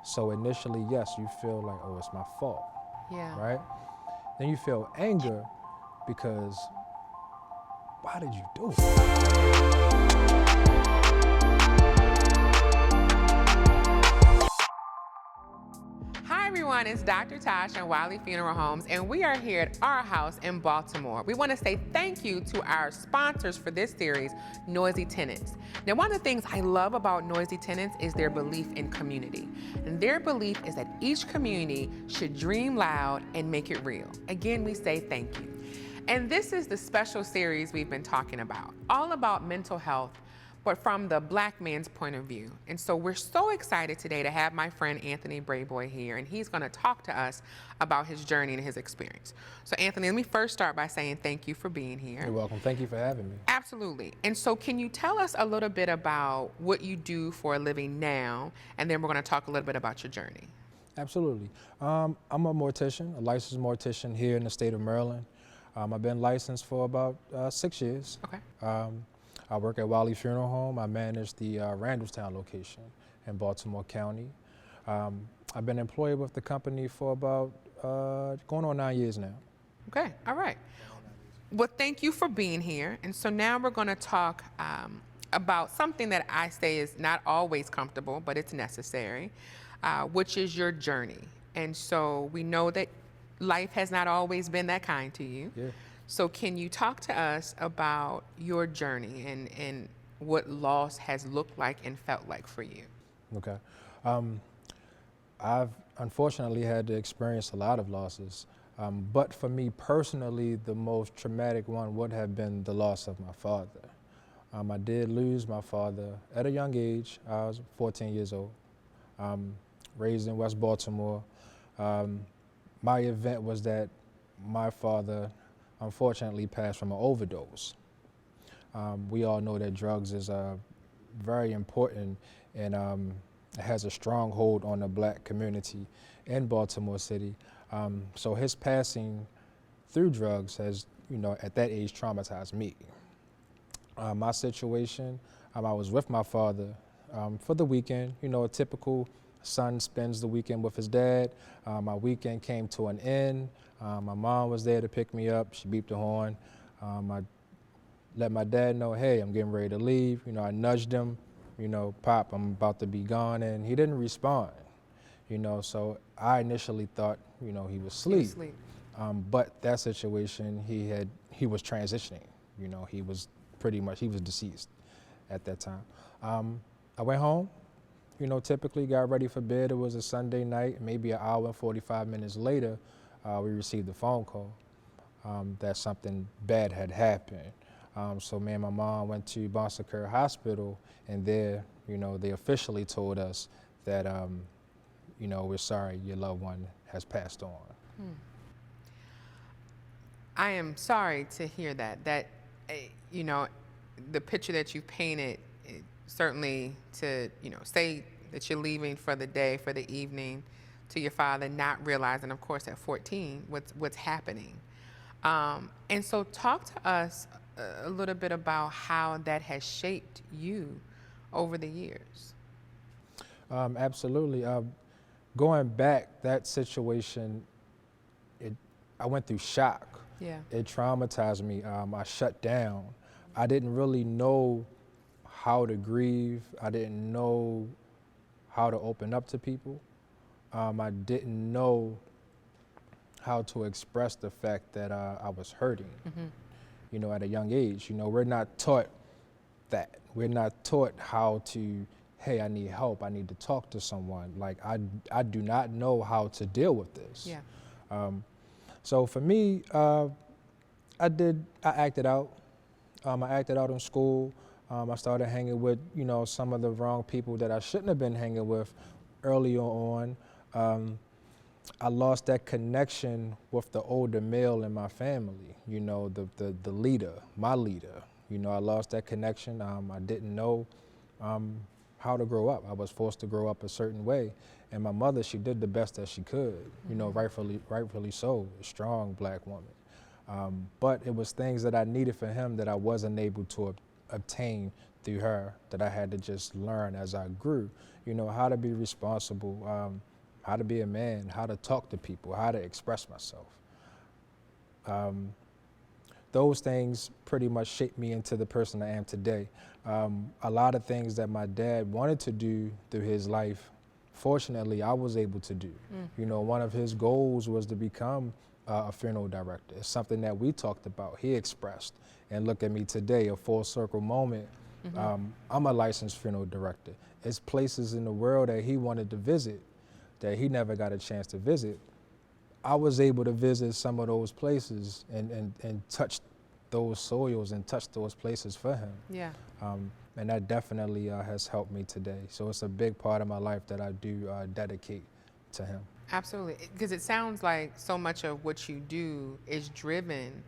So initially, yes, you feel like, oh, it's my fault, Yeah. right? Then you feel anger because why did you do it? Hi everyone, it's Dr. Tosh and Wiley Funeral Homes, and we are here at our house in Baltimore. We want to say thank you to our sponsors for this series, Noisy Tenants. Now, one of the things I love about Noisy Tenants is their belief in community. And their belief is that each community should dream loud and make it real. Again, we say thank you. And this is the special series we've been talking about, all about mental health, but from the Black man's point of view. And so we're so excited today to have my friend Anthony Brayboy here, and he's gonna talk to us about his journey and his experience. So Anthony, let me first start by saying thank you for being here. You're welcome. Thank you for having me. Absolutely. And so can you tell us a little bit about what you do for a living now, and then we're gonna talk a little bit about your journey. Absolutely. I'm a mortician, a licensed mortician here in the state of Maryland. I've been licensed for about 6 years. Okay. I work at Wiley Funeral Home. I manage the Randallstown location in Baltimore County. I've been employed with the company for about going on 9 years now. Okay, all right. Well, thank you for being here. And so now we're going to talk about something that I say is not always comfortable, but it's necessary, which is your journey. And so we know that life has not always been that kind to you. Yeah. So can you talk to us about your journey and what loss has looked like and felt like for you? Okay. I've unfortunately had to experience a lot of losses. But for me personally, the most traumatic one would have been the loss of my father. I did lose my father at a young age. I was 14 years old, raised in West Baltimore. My event was that my father unfortunately passed from an overdose. We all know that drugs is very important and it has a strong hold on the Black community in Baltimore City. So his passing through drugs has, at that age traumatized me. My situation, I was with my father for the weekend. A typical son spends the weekend with his dad. My weekend came to an end. My mom was there to pick me up. She beeped the horn. I let my dad know, hey, I'm getting ready to leave. I nudged him, Pop, I'm about to be gone, and he didn't respond. So I initially thought, he was asleep. But that situation, he was transitioning. He was he was deceased at that time. I went home, typically got ready for bed. It was a Sunday night, maybe an hour and 45 minutes later, we received a phone call that something bad had happened. So me and my mom went to Boston Care Hospital, and there, they officially told us that, we're sorry your loved one has passed on. I am sorry to hear that. The picture that you've painted, certainly to, say that you're leaving for the day, for the evening, to your father, not realizing, of course, at 14, what's happening. And so talk to us a little bit about how that has shaped you over the years. Absolutely. Going back, that situation, I went through shock. Yeah. It traumatized me. I shut down. I didn't really know how to grieve. I didn't know how to open up to people. I didn't know how to express the fact that I was hurting, at a young age. We're not taught that. We're not taught how to, hey, I need help. I need to talk to someone. Like, I do not know how to deal with this. Yeah. So for me, I acted out. I acted out in school. I started hanging with, some of the wrong people that I shouldn't have been hanging with earlier on. I lost that connection with the older male in my family, the leader, my leader. I lost that connection. I didn't know how to grow up. I was forced to grow up a certain way. And my mother, she did the best that she could, rightfully so, a strong Black woman. But it was things that I needed for him that I wasn't able to obtain through her that I had to just learn as I grew. You know, how to be responsible, how to be a man, how to talk to people, how to express myself. Those things pretty much shaped me into the person I am today. A lot of things that my dad wanted to do through his life, fortunately, I was able to do. You know, one of his goals was to become a funeral director. It's something that we talked about, he expressed. And look at me today, a full circle moment. I'm a licensed funeral director. It's places in the world that he wanted to visit that he never got a chance to visit. I was able to visit some of those places and touch those soils and touch those places for him. Yeah. And that definitely has helped me today. So it's a big part of my life that I do dedicate to him. Absolutely, because it sounds like so much of what you do is driven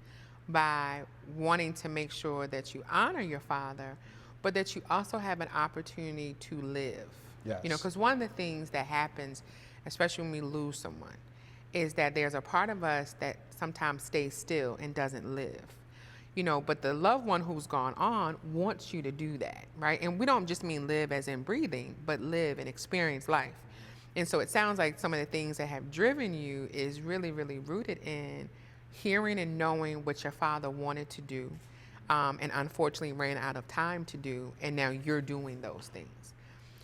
by wanting to make sure that you honor your father, but that you also have an opportunity to live. Yes. You know, because one of the things that happens, especially when we lose someone, is that there's a part of us that sometimes stays still and doesn't live. You know, but the loved one who's gone on wants you to do that, right? And we don't just mean live as in breathing, but live and experience life. And so it sounds like some of the things that have driven you is really, really rooted in hearing and knowing what your father wanted to do, and unfortunately ran out of time to do, and now you're doing those things.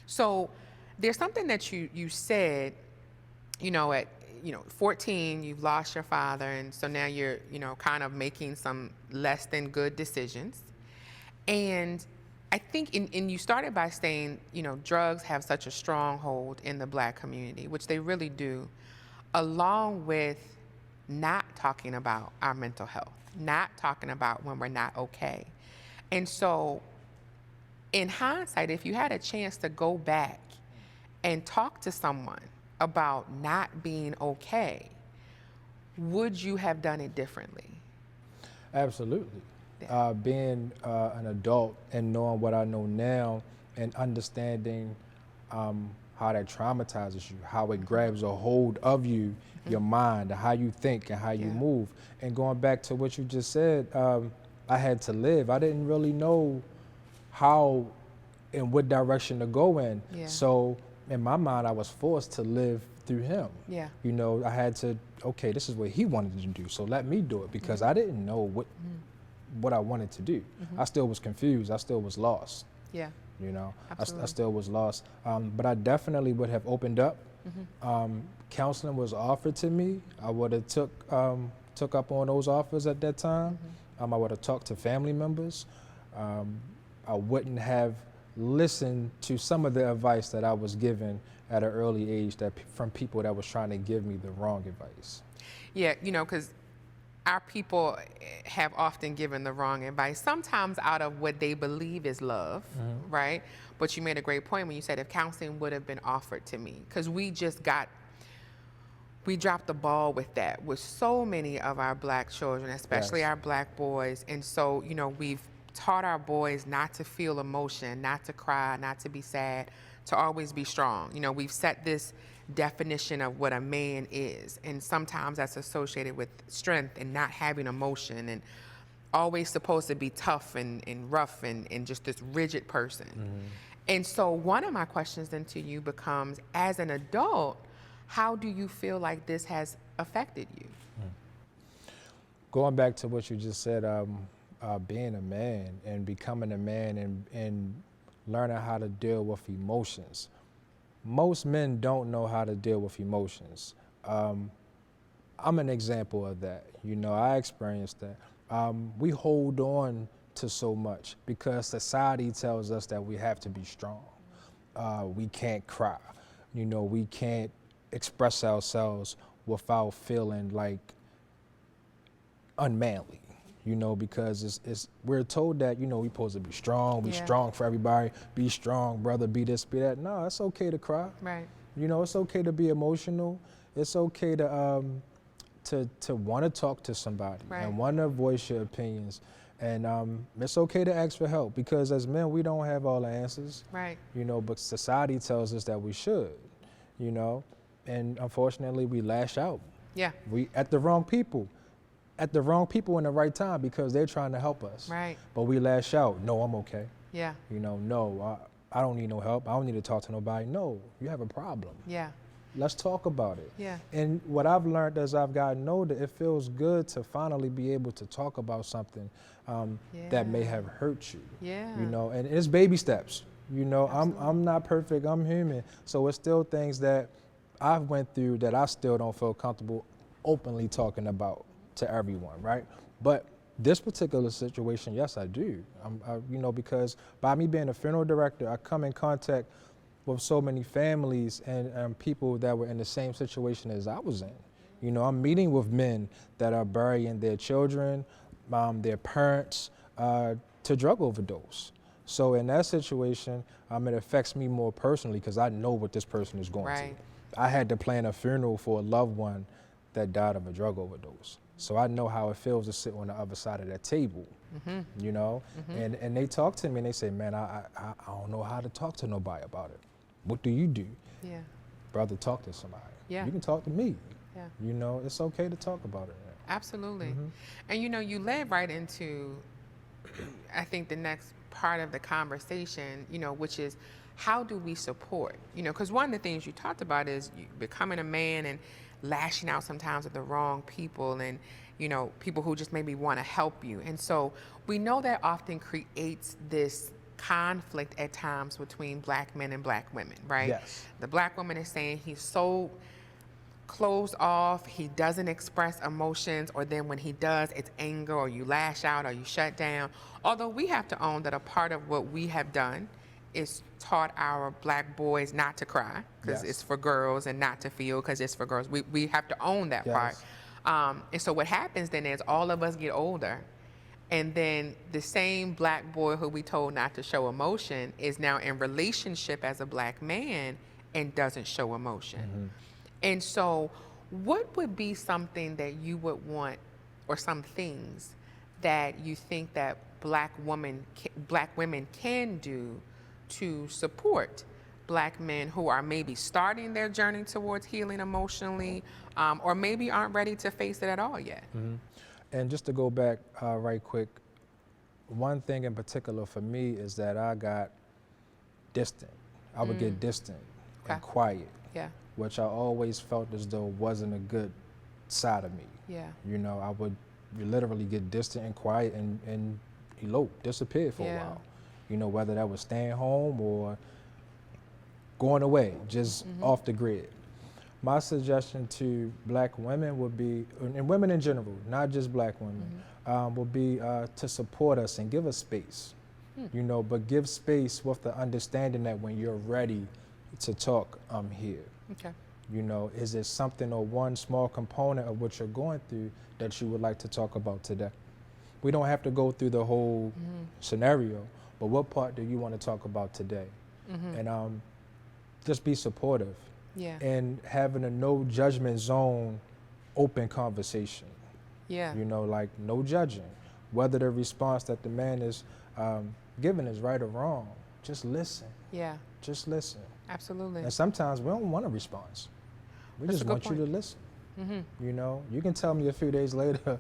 So there's something that you said, you know, at 14, you've lost your father, and so now you're, kind of making some less than good decisions. And I think, and you started by saying, drugs have such a strong hold in the Black community, which they really do, along with not talking about our mental health, not talking about when we're not okay. And so in hindsight, if you had a chance to go back and talk to someone about not being okay, would you have done it differently? Absolutely. Being an adult and knowing what I know now and understanding how that traumatizes you, how it grabs a hold of you, your mind, how you think and how you move. And going back to what you just said, I had to live. I didn't really know how and what direction to go in. Yeah. So in my mind, I was forced to live through him. Yeah. I had to, okay, this is what he wanted to do, so let me do it, because I didn't know what I wanted to do. I still was confused. I still was lost. Yeah. I still was lost. But I definitely would have opened up. Counseling was offered to me. I would have took up on those offers at that time. I would have talked to family members. I wouldn't have listened to some of the advice that I was given at an early age from people that was trying to give me the wrong advice. Yeah, because our people have often given the wrong advice, sometimes out of what they believe is love, right? But you made a great point when you said if counseling would have been offered to me, because we dropped the ball with that with so many of our Black children, especially our Black boys. And so, we've taught our boys not to feel emotion, not to cry, not to be sad, to always be strong. We've set this definition of what a man is, and sometimes that's associated with strength and not having emotion and always supposed to be tough and rough and just this rigid person. And so one of my questions then to you becomes, as an adult, how do you feel like this has affected you? Going back to what you just said, being a man and becoming a man and learning how to deal with emotions. Most men don't know how to deal with emotions. I'm an example of that. I experienced that. We hold on to so much because society tells us that we have to be strong. We can't cry. We can't express ourselves without feeling like unmanly. Because we're told that, we're supposed to be strong, strong for everybody, be strong, brother, be this, be that. No, it's okay to cry. Right. It's okay to be emotional. It's okay to want to talk to somebody and want to voice your opinions. And it's okay to ask for help, because as men, we don't have all the answers. Right. But society tells us that we should, and unfortunately we lash out. Yeah. We at the wrong people in the right time, because they're trying to help us. Right. But we lash out. No, I'm okay. Yeah. You know, no, I don't need no help. I don't need to talk to nobody. No, you have a problem. Yeah. Let's talk about it. Yeah. And what I've learned as I've gotten older, it feels good to finally be able to talk about something that may have hurt you. Yeah. You know, and it's baby steps. You know, Absolutely. I'm not perfect. I'm human. So it's still things that I've went through that I still don't feel comfortable openly talking about to everyone, right? But this particular situation, yes, I do. You know, because by me being a funeral director, I come in contact with so many families and people that were in the same situation as I was in. You know, I'm meeting with men that are burying their children, their parents, to drug overdose. So in that situation, it affects me more personally because I know what this person is going Right. to. I had to plan a funeral for a loved one that died of a drug overdose. So I know how it feels to sit on the other side of that table, you know? And they talk to me and they say, man, I don't know how to talk to nobody about it. What do you do? Yeah. Brother, talk to somebody. Yeah. You can talk to me. Yeah. You know, it's okay to talk about it. Absolutely. And you know, you led right into, I think, the next part of the conversation, you know, which is how do we support? You know, because one of the things you talked about is becoming a man and lashing out sometimes at the wrong people and, you know, people who just maybe want to help you. And so we know that often creates this conflict at times between black men and black women, right? Yes. The black woman is saying he's so closed off, he doesn't express emotions, or then when he does, it's anger, or you lash out, or you shut down. Although we have to own that a part of what we have done is taught our black boys not to cry, because Yes. it's for girls, and not to feel, because it's for girls. We have to own that Yes. part. And so what happens then is all of us get older, and then the same black boy who we told not to show emotion is now in relationship as a black man and doesn't show emotion. And so what would be something that you would want, or some things that you think that black women can do to support black men who are maybe starting their journey towards healing emotionally, or maybe aren't ready to face it at all yet? And just to go back right quick, one thing in particular for me is that I got distant. I would get distant Okay. and quiet, Yeah. which I always felt as though wasn't a good side of me. Yeah. You know, I would literally get distant and quiet and elope, disappear for a Yeah. while. You know, whether that was staying home or going away, just off the grid. My suggestion to black women would be, and women in general, not just black women, would be to support us and give us space. You know, but give space with the understanding that when you're ready to talk, I'm here. Okay. You know, is it something or one small component of what you're going through that you would like to talk about today? We don't have to go through the whole scenario, but what part do you want to talk about today? And just be supportive. Yeah. And having a no judgment zone, open conversation. Yeah. You know, like no judging. Whether the response that the man is giving is right or wrong, just listen. Yeah. Just listen. Absolutely. And sometimes we don't want a response. We That's just a good want you point. to listen. You know, you can tell me a few days later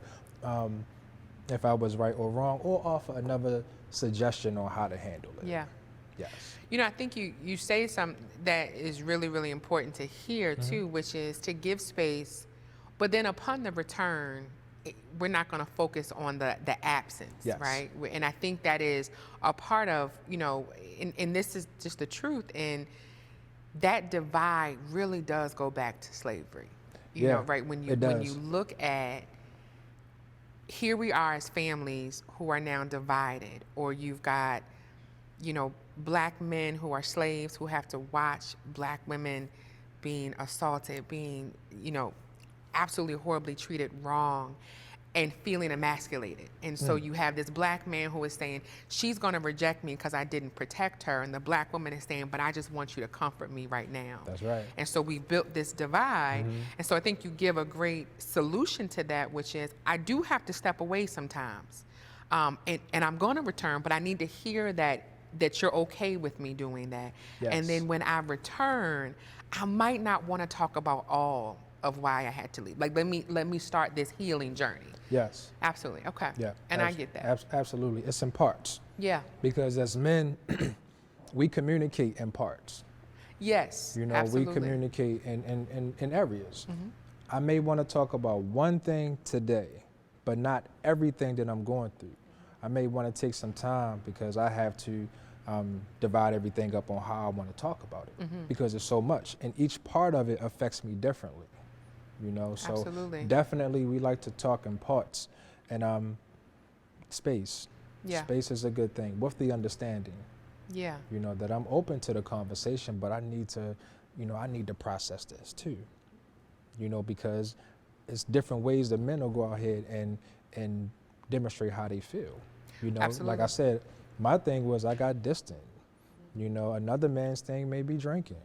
if I was right or wrong, or offer another suggestion on how to handle it. Yeah. Yes. You know, I think you say something that is really, really important to hear too, which is to give space, but then upon the return, we're not going to focus on the absence, Yes. right? And I think that is a part of, you know, and this is just the truth, and that divide really does go back to slavery. You Yeah, know, right? When you it when does. you look at, here we are as families who are now divided, or you've got, you know, black men who are slaves who have to watch black women being assaulted, being, you know, absolutely horribly treated wrong, and feeling emasculated. And so you have this black man who is saying, she's going to reject me because I didn't protect her. And the black woman is saying, but I just want you to comfort me right now. That's right. And so we built this divide. And so I think you give a great solution to that, which is, I do have to step away sometimes. And I'm going to return, but I need to hear that you're okay with me doing that. Yes. And then when I return, I might not want to talk about all of why I had to leave. Like, let me start this healing journey. Yes. Absolutely. Okay. Yeah. And I get that. Absolutely. It's in parts. Yeah. Because as men, we communicate in parts. Yes. You know, absolutely. we communicate in areas. I may want to talk about one thing today, but not everything that I'm going through. I may want to take some time because I have to divide everything up on how I want to talk about it because it's so much. And each part of it affects me differently, you know? So Absolutely. definitely we like to talk in parts. And space. Yeah. Space is a good thing with the understanding, Yeah. you know, that I'm open to the conversation, but I need to, you know, I need to process this too, you know, because it's different ways that men will go out here and demonstrate how they feel. You know, Absolutely. like I said, my thing was I got distant. You know, another man's thing may be drinking.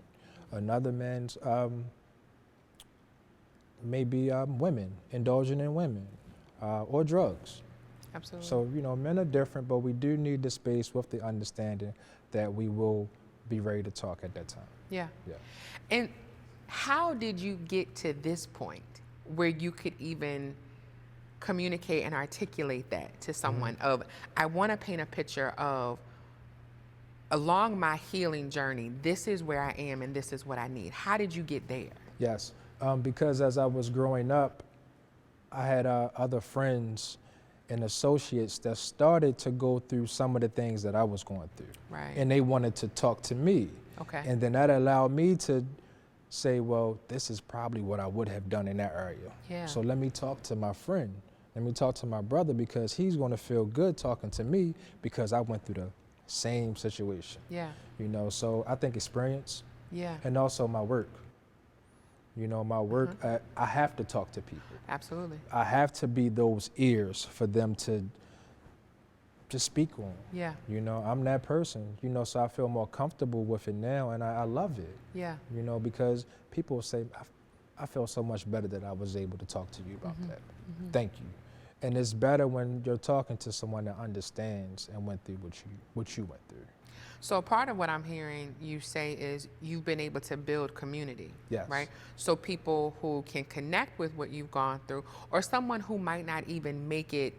Another man's maybe women, indulging in women, or drugs. Absolutely. So, you know, men are different, but we do need the space with the understanding that we will be ready to talk at that time. Yeah. Yeah. And how did you get to this point where you could even communicate and articulate that to someone of, I want to paint a picture of along my healing journey, this is where I am and this is what I need. How did you get there? Yes, because as I was growing up, I had other friends and associates that started to go through some of the things that I was going through. Right. And they wanted to talk to me. Okay. And then that allowed me to say, well, this is probably what I would have done in that area. Yeah. So let me talk to my friend. Let me talk to my brother because he's going to feel good talking to me because I went through the same situation. Yeah. You know, so I think experience Yeah. and also my work. You know, my work, I have to talk to people. Absolutely. I have to be those ears for them to speak on. Yeah. You know, I'm that person, you know, so I feel more comfortable with it now and I love it. Yeah. You know, because people say, I feel so much better that I was able to talk to you about that. Thank you. And it's better when you're talking to someone that understands and went through what you went through. So part of what I'm hearing you say is you've been able to build community, Yes. right? So people who can connect with what you've gone through, or someone who might not even make it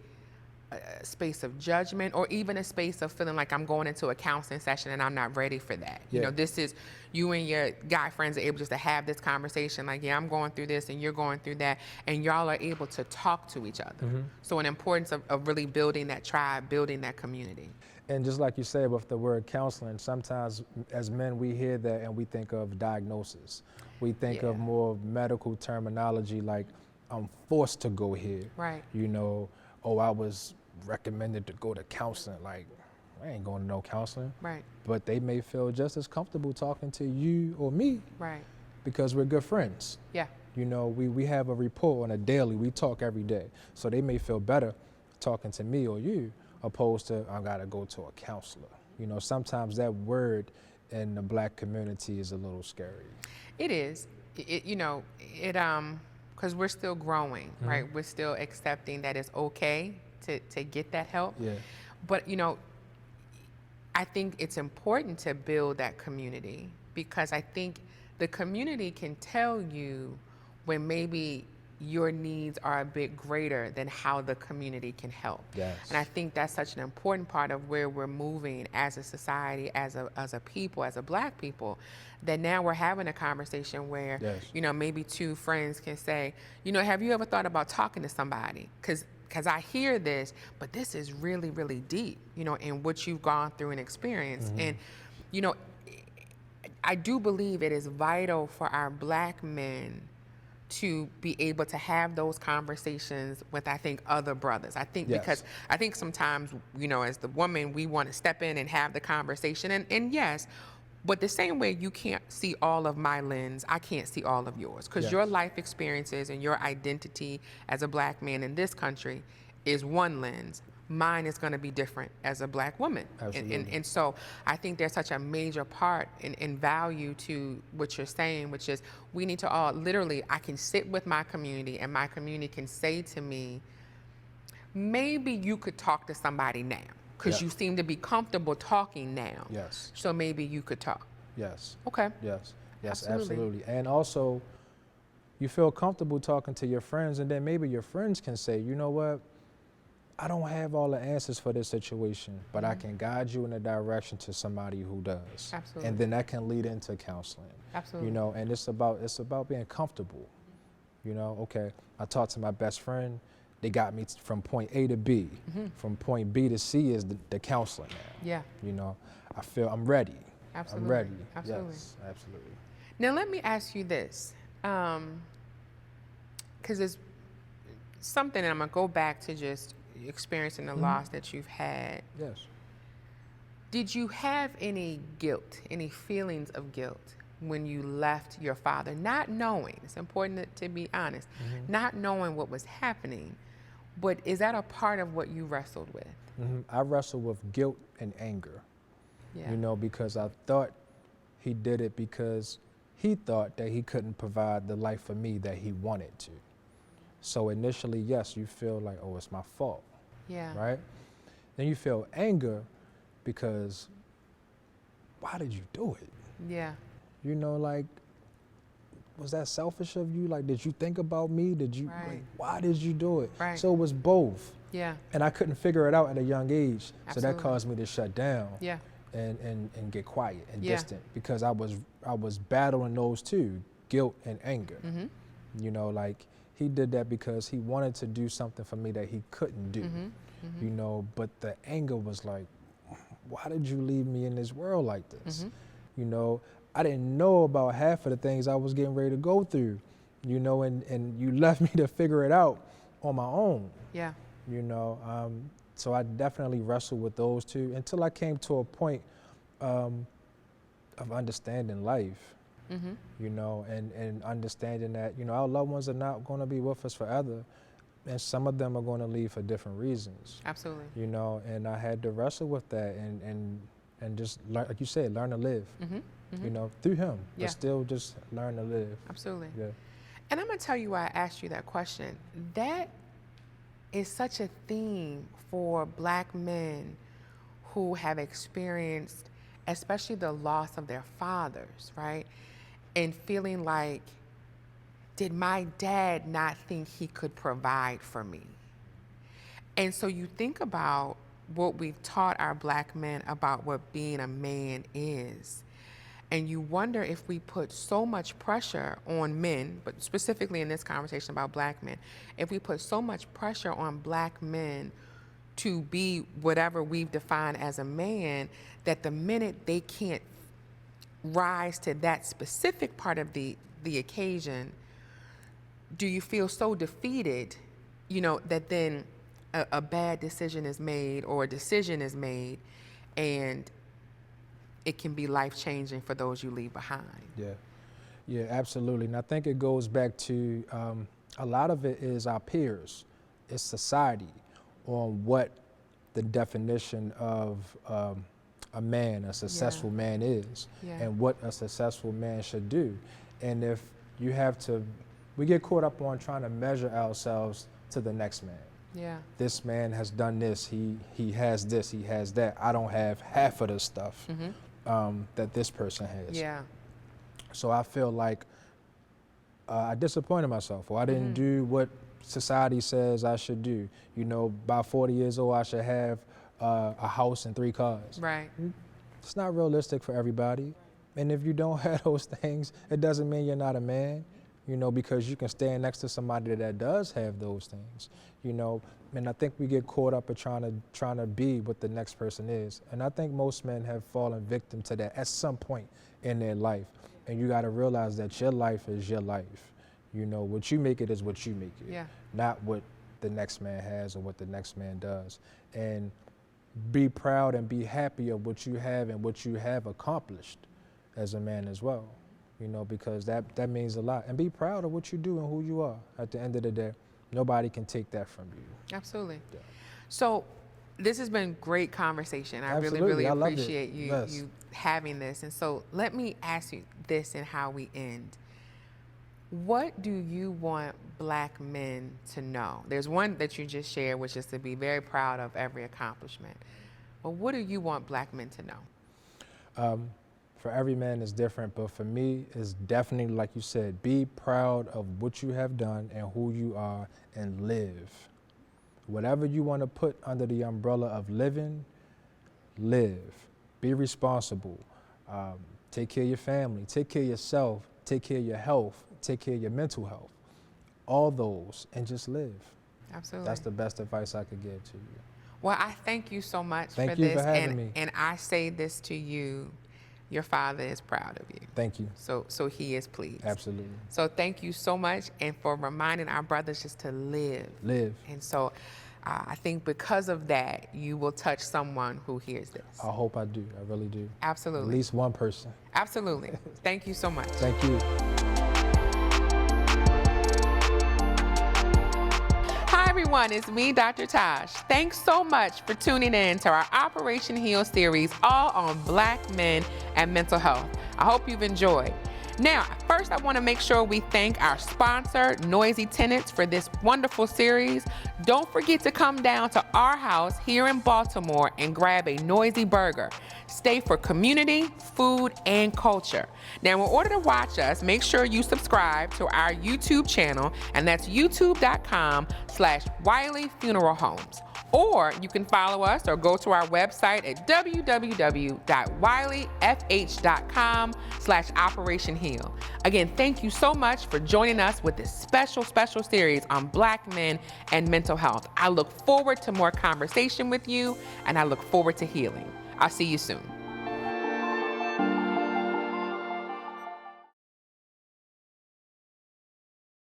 a space of judgment, or even a space of feeling like I'm going into a counseling session and I'm not ready for that. You know, this is you and your guy friends are able just to have this conversation like, yeah, I'm going through this and you're going through that, and y'all are able to talk to each other. So an importance of really building that tribe, building that community. And just like you said with the word counseling, sometimes as men we hear that and we think of diagnosis. We think of more medical terminology like I'm forced to go here. Right. You know, oh, I was recommended to go to counseling. Like, I ain't going to no counseling. Right. But they may feel just as comfortable talking to you or me Right. because we're good friends. Yeah. You know, we have a rapport on a daily, we talk every day. So they may feel better talking to me or you opposed to, I gotta go to a counselor. You know, sometimes that word in the Black community is a little scary. It is. You know, because we're still growing, right? We're still accepting that it's okay to get that help. Yeah. But, you know, I think it's important to build that community because I think the community can tell you when maybe your needs are a bit greater than how the community can help. Yes. And I think that's such an important part of where we're moving as a society, as a people, as a Black people, that now we're having a conversation where, you know, maybe two friends can say, you know, have you ever thought about talking to somebody? Because I hear this, but this is really, really deep, you know, in what you've gone through and experienced. And, you know, I do believe it is vital for our Black men to be able to have those conversations with, I think, other brothers. I think because I think sometimes, you know, as the woman, we want to step in and have the conversation. And yes, but the same way you can't see all of my lens, I can't see all of yours. Because your life experiences and your identity as a Black man in this country is one lens. Mine is going to be different as a Black woman. And so I think there's such a major part in value to what you're saying, which is we need to all, literally, I can sit with my community and my community can say to me, maybe you could talk to somebody now because you seem to be comfortable talking now. Yes. So maybe you could talk. Yes. Okay. Yes. Yes, Absolutely. absolutely. And also, you feel comfortable talking to your friends, and then maybe your friends can say, you know what, I don't have all the answers for this situation, but I can guide you in a direction to somebody who does. Absolutely. And then that can lead into counseling. Absolutely. You know, and it's about being comfortable. You know, okay, I talked to my best friend. They got me from point A to B. From point B to C is the counseling now. Yeah. You know, I feel I'm ready. Absolutely. I'm ready. Absolutely. Yes, absolutely. Now, let me ask you this, because it's something, and I'm going to go back to just experiencing the loss that you've had. Yes. Did you have any guilt, any feelings of guilt when you left your father, not knowing, it's important to be honest, not knowing what was happening, but is that a part of what you wrestled with? I wrestle with guilt and anger, Yeah. you know, because I thought he did it because he thought that he couldn't provide the life for me that he wanted to. So initially, yes, you feel like, oh, it's my fault, Yeah. right? Then you feel anger because why did you do it? Yeah. You know, like, was that selfish of you? Like, did you think about me? Did you, Right. like, why did you do it? Right. So it was both. Yeah. And I couldn't figure it out at a young age. So Absolutely. that caused me to shut down Yeah. and get quiet and Yeah. distant because I was battling those two, guilt and anger. Mm-hmm. You know, like he did that because he wanted to do something for me that he couldn't do. You know, but the anger was like, why did you leave me in this world like this? You know, I didn't know about half of the things I was getting ready to go through, you know, and you left me to figure it out on my own. Yeah. You know, so I definitely wrestled with those two until I came to a point of understanding life, you know, and understanding that, you know, our loved ones are not going to be with us forever, and some of them are going to leave for different reasons. Absolutely. You know, and I had to wrestle with that and just learn, like you said, learn to live, you know, through him, Yeah. but still just learn to live. Absolutely. Yeah. And I'm going to tell you why I asked you that question. That is such a theme for Black men who have experienced, especially the loss of their fathers, right? And feeling like, did my dad not think he could provide for me? And so you think about what we've taught our Black men about what being a man is. And you wonder if we put so much pressure on men, but specifically in this conversation about Black men, if we put so much pressure on Black men to be whatever we've defined as a man, that the minute they can't rise to that specific part of the occasion, do you feel so defeated, you know, that then a bad decision is made or a decision is made, and it can be life-changing for those you leave behind. Yeah, absolutely. And I think it goes back to a lot of it is our peers, it's society on what the definition of a man, a successful man is, and what a successful man should do. And if you have to, we get caught up on trying to measure ourselves to the next man. Yeah. This man has done this, he has this, he has that. I don't have half of the stuff that this person has. Yeah. So I feel like I disappointed myself, or I didn't do what society says I should do. You know, by 40 years old, I should have a house and 3 cars. Right. It's not realistic for everybody. And if you don't have those things, it doesn't mean you're not a man, you know, because you can stand next to somebody that does have those things, you know. And I think we get caught up in trying to be what the next person is. And I think most men have fallen victim to that at some point in their life. And you got to realize that your life is your life. You know, what you make it is what you make it, Yeah. not what the next man has or what the next man does. And be proud and be happy of what you have and what you have accomplished as a man as well, you know, because that means a lot. And be proud of what you do and who you are at the end of the day. Nobody can take that from you. Absolutely. Yeah. So this has been great conversation. I Absolutely. really I loved it. appreciate you, Yes. you having this. And so let me ask you this and how we end. What do you want Black men to know? There's one that you just shared, which is to be very proud of every accomplishment. But what do you want Black men to know? For every man is different, but for me, it's definitely, like you said, be proud of what you have done and who you are and live. Whatever you want to put under the umbrella of living, live. Be responsible. Take care of your family. Take care of yourself. Take care of your health. Take care of your mental health. All those, and just live. Absolutely. That's the best advice I could give to you. Well, I thank you so much Thank for you this. for having me. And I say this to you, your father is proud of you. Thank you. So he is pleased. Absolutely. So thank you so much, and for reminding our brothers just to live. Live. And so I think because of that, you will touch someone who hears this. I hope I do. I really do. Absolutely. At least one person. Absolutely. Thank you so much. Thank you. Hi everyone, it's me, Dr. Tosh. Thanks so much for tuning in to our Operation Heal series, all on Black men and mental health. I hope you've enjoyed. Now, first I want to make sure we thank our sponsor, Noisy Tenants, for this wonderful series. Don't forget to come down to our house here in Baltimore and grab a Noisy burger. Stay for community, food, and culture. Now, in order to watch us, make sure you subscribe to our YouTube channel, and that's youtube.com/Wiley Funeral Homes. Or you can follow us or go to our website at www.wileyfh.com/Operation Heal. Again, thank you so much for joining us with this special series on Black men and mental health. I look forward to more conversation with you, and I look forward to healing. I'll see you soon.